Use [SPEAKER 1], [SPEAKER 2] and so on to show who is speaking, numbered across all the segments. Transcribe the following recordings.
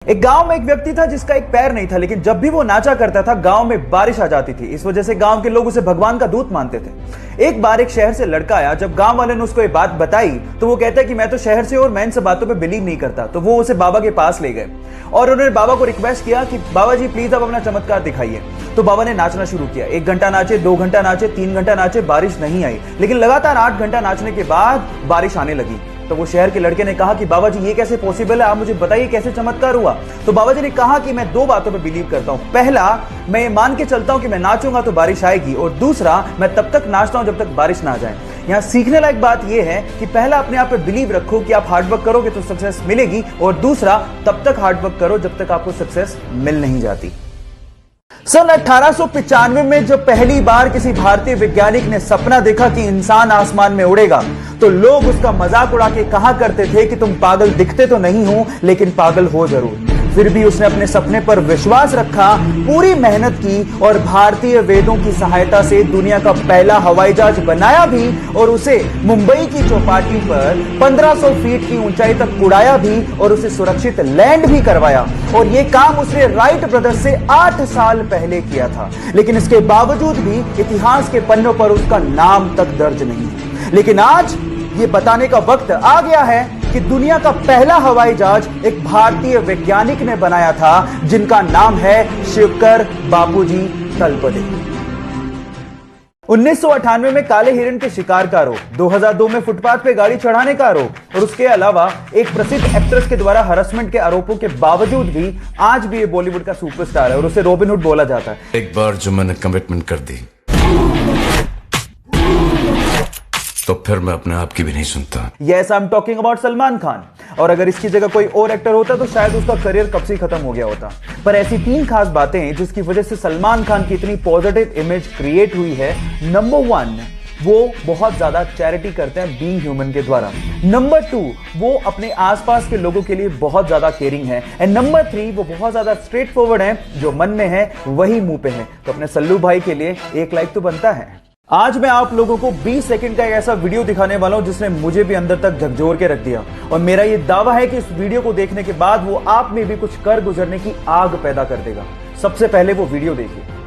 [SPEAKER 1] एक गांव में एक व्यक्ति था जिसका एक पैर नहीं था, लेकिन जब भी वो नाचा करता था गांव में बारिश आ जाती थी। इस वजह से गांव के लोग उसे भगवान का दूत मानते थे। एक बार एक शहर से लड़का आया। जब गांव वाले ने उसको ये बात बताई तो वो कहता है कि मैं तो शहर से और मैं इन सब बातों पे बिलीव नहीं करता। तो वो उसे बाबा के पास ले गए और उन्होंने बाबा को रिक्वेस्ट किया कि बाबा जी प्लीज आप अपना चमत्कार दिखाइए। तो बाबा ने नाचना शुरू किया। 1 घंटा नाचे, 2 घंटा नाचे, 3 घंटा नाचे, बारिश नहीं आई। लेकिन लगातार 8 घंटा नाचने के बाद बारिश आने लगी। तो वो शहर के लड़के ने कहा कि बाबा जी ये कैसे पॉसिबल है, आप मुझे बताइए कैसे चमत्कार हुआ। तो बाबा जी ने कहा कि मैं 2 बातों पे बिलीव करता हूं। पहला, मैं ये मान के चलता हूं कि मैं नाचूंगा तो बारिश आएगी, और दूसरा, मैं तब तक नाचता हूं जब तक बारिश ना आ जाए। यहां सीखने लायक बात यह है कि पहला अपने आप पे बिलीव रखो कि आप हार्डवर्क करोगे तो सक्सेस मिलेगी, और दूसरा, तब तक हार्डवर्क करो जब तक आपको सक्सेस मिल नहीं जाती। सन 1895 में जब पहली बार किसी भारतीय वैज्ञानिक ने सपना देखा कि इंसान आसमान में उड़ेगा, तो लोग उसका मजाक उड़ा के कहा करते थे कि तुम पागल दिखते तो नहीं हो, लेकिन पागल हो जरूर। फिर भी उसने अपने सपने पर विश्वास रखा, पूरी मेहनत की और भारतीय वेदों की सहायता से दुनिया का पहला हवाई जहाज बनाया भी, और उसे मुंबई की चौपाटी पर 1500 फीट की ऊंचाई तक उड़ाया भी, और उसे सुरक्षित लैंड भी करवाया। और यह काम उसने राइट ब्रदर्स से 8 साल पहले किया था। लेकिन इसके बावजूद भी इतिहास के पन्नों पर उसका नाम तक दर्ज नहीं है। लेकिन आज ये बताने का वक्त आ गया है कि दुनिया का पहला हवाई जहाज एक भारतीय वैज्ञानिक ने बनाया था, जिनका नाम है शिवकर बापूजी तलपदे। 1998 में काले हिरण के शिकार का आरोप, 2002 में फुटपाथ पे गाड़ी चढ़ाने का आरोप, और उसके अलावा एक प्रसिद्ध एक्ट्रेस के द्वारा हरासमेंट के आरोपों के बावजूद भी आज भी ये बॉलीवुड का सुपरस्टार है और उसे रॉबिन हुड बोला जाता है।
[SPEAKER 2] एक बार जो मैंने कमिटमेंट कर दी तो फिर मैं अपने आप की भी नहीं सुनता।
[SPEAKER 1] Yes, I am talking about Salman Khan. और अगर इसकी जगह कोई और एक्टर होता तो शायद उसका करियर कब से खत्म हो गया होता। पर ऐसी 3 खास बातें जिसकी वजह से सलमान खान की इतनी पॉजिटिव इमेज क्रिएट हुई है। नंबर 1, वो बहुत ज्यादा चैरिटी करते हैं बीइंग ह्यूमन के द्वारा। नंबर 2, वो अपने आसपास के लोगों के लिए बहुत ज्यादा केयरिंग है। एंड नंबर 3, वो बहुत ज्यादा स्ट्रेट फॉरवर्ड है, जो मन में है वही मुंह पे है। तो अपने सल्लू भाई के लिए 1 लाइक तो बनता है। आज मैं आप लोगों को 20 सेकंड का एक ऐसा वीडियो दिखाने वाला हूं जिसने मुझे भी अंदर तक झकझोर के रख दिया, और मेरा यह दावा है कि इस वीडियो को देखने के बाद वो आप में भी कुछ कर गुजरने की आग पैदा कर देगा। सबसे पहले वो वीडियो देखिए।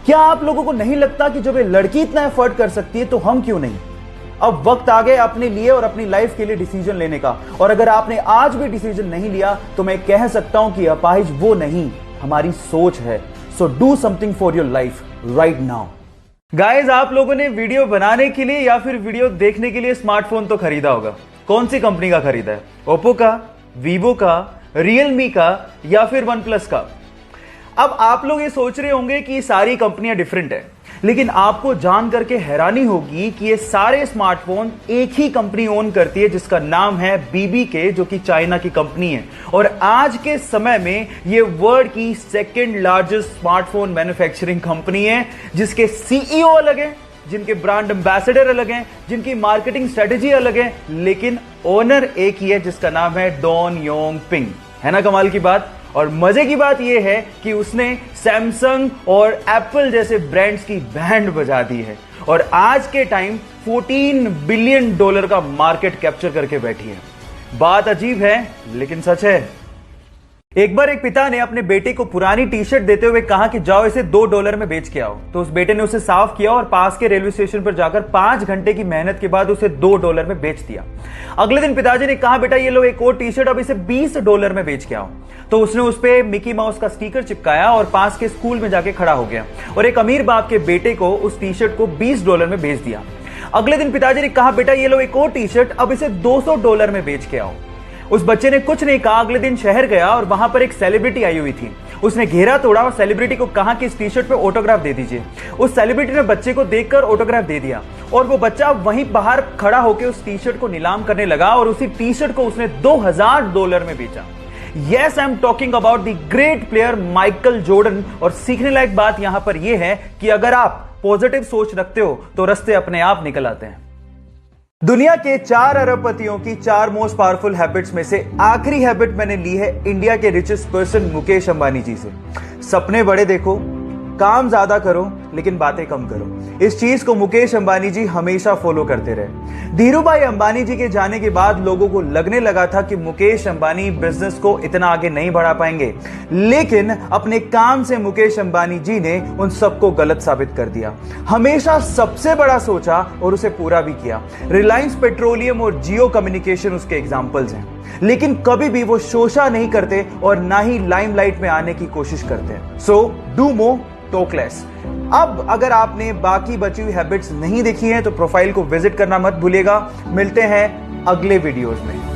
[SPEAKER 1] क्या आप लोगों को नहीं लगता कि जब ये लड़की इतना एफर्ट कर सकती है तो हम क्यों नहीं? अब वक्त आ गया अपने लिए और अपनी लाइफ के लिए डिसीजन लेने का। और अगर आपने आज भी डिसीजन नहीं लिया तो मैं कह सकता हूं कि अपाहिज वो नहीं, हमारी सोच है। So do something for your life right now. Guys, आप लोगों ने वीडियो बनाने के लिए या फिर वीडियो देखने के लिए स्मार्टफोन तो खरीदा होगा। कौन सी कंपनी का खरीदा है? ओप्पो का, वीवो का, रियलमी का, या फिर वन प्लस का? अब आप लोग ये सोच रहे होंगे कि ये सारी कंपनियां डिफरेंट है, लेकिन आपको जान करके हैरानी होगी कि ये सारे स्मार्टफोन एक ही कंपनी ओन करती है, जिसका नाम है BBK, जो कि चाइना की कंपनी है। और आज के समय में ये वर्ल्ड की 2nd largest smartphone manufacturing company है, जिसके CEO अलग है, जिनके ब्रांड एम्बेसडर अलग हैं, जिनकी मार्केटिंग स्ट्रेटेजी अलग है, लेकिन ओनर एक ही है, जिसका नाम है डॉन योंग पिंग। है ना कमाल की बात? और मजे की बात यह है कि उसने सैमसंग और एप्पल जैसे ब्रांड्स की बैंड बजा दी है, और आज के टाइम $14 बिलियन का मार्केट कैप्चर करके बैठी है। बात अजीब है लेकिन सच है। एक बार एक पिता ने अपने बेटे को पुरानी टी शर्ट देते हुए कहा कि जाओ इसे $2 में बेच के आओ। तो उस बेटे ने उसे साफ किया और पास के रेलवे स्टेशन पर जाकर 5 घंटे की मेहनत के बाद उसे $2 में बेच दिया। अगले दिन पिताजी ने कहा, बेटा ये लो एक और टी शर्ट, अब इसे $20 में बेच के आओ। तो उसने उस पे मिकी माउस का स्टिकर चिपकाया और पास के स्कूल में जाके खड़ा हो गया, और एक अमीर बाप के बेटे को उस टी शर्ट को $20 में बेच दिया। अगले दिन पिताजी ने कहा, बेटा ये लो एक और टी शर्ट, अब इसे $200 में बेच के आओ। उस बच्चे ने कुछ नहीं कहा। अगले दिन शहर गया और वहां पर एक सेलिब्रिटी आई हुई थी। उसने घेरा तोड़ा और सेलिब्रिटी को कहा कि इस टी शर्ट पे ऑटोग्राफ दे दीजिए। उस सेलिब्रिटी ने बच्चे को देखकर ऑटोग्राफ दे दिया, और वो बच्चा वहीं बाहर खड़ा होकर उस टी शर्ट को नीलाम करने लगा, और उसी टी शर्ट को उसने $2000 में बेचा। Yes, I am talking about the great player Michael Jordan. और सीखने लायक बात यहां पर यह है कि अगर आप पॉजिटिव सोच रखते हो तो रास्ते अपने आप निकल आते हैं। दुनिया के 4 अरबपतियों की 4 मोस्ट पावरफुल हैबिट्स में से आखिरी हैबिट मैंने ली है इंडिया के रिचेस्ट पर्सन मुकेश अंबानी जी से। सपने बड़े देखो, काम ज्यादा करो लेकिन बातें कम करो। इस चीज को मुकेश अंबानी जी हमेशा फॉलो करते रहे। धीरूभाई अंबानी जी के जाने के बाद लोगों को लगने लगा था कि मुकेश अंबानी बिजनेस को इतना आगे नहीं बढ़ा पाएंगे, लेकिन अपने काम से मुकेश अंबानी जी ने उन सबको गलत साबित कर दिया। हमेशा सबसे बड़ा सोचा और उसे पूरा भी किया। रिलायंस पेट्रोलियम और जियो कम्युनिकेशन उसके एग्जाम्पल्स हैं, लेकिन कभी भी वो शोषा नहीं करते और ना ही लाइमलाइट में आने की कोशिश करते हैं। So do more, talk less. अब अगर आपने बाकी बची हुई हैबिट्स नहीं देखी हैं तो प्रोफाइल को विजिट करना मत भूलिएगा। मिलते हैं अगले वीडियोस में।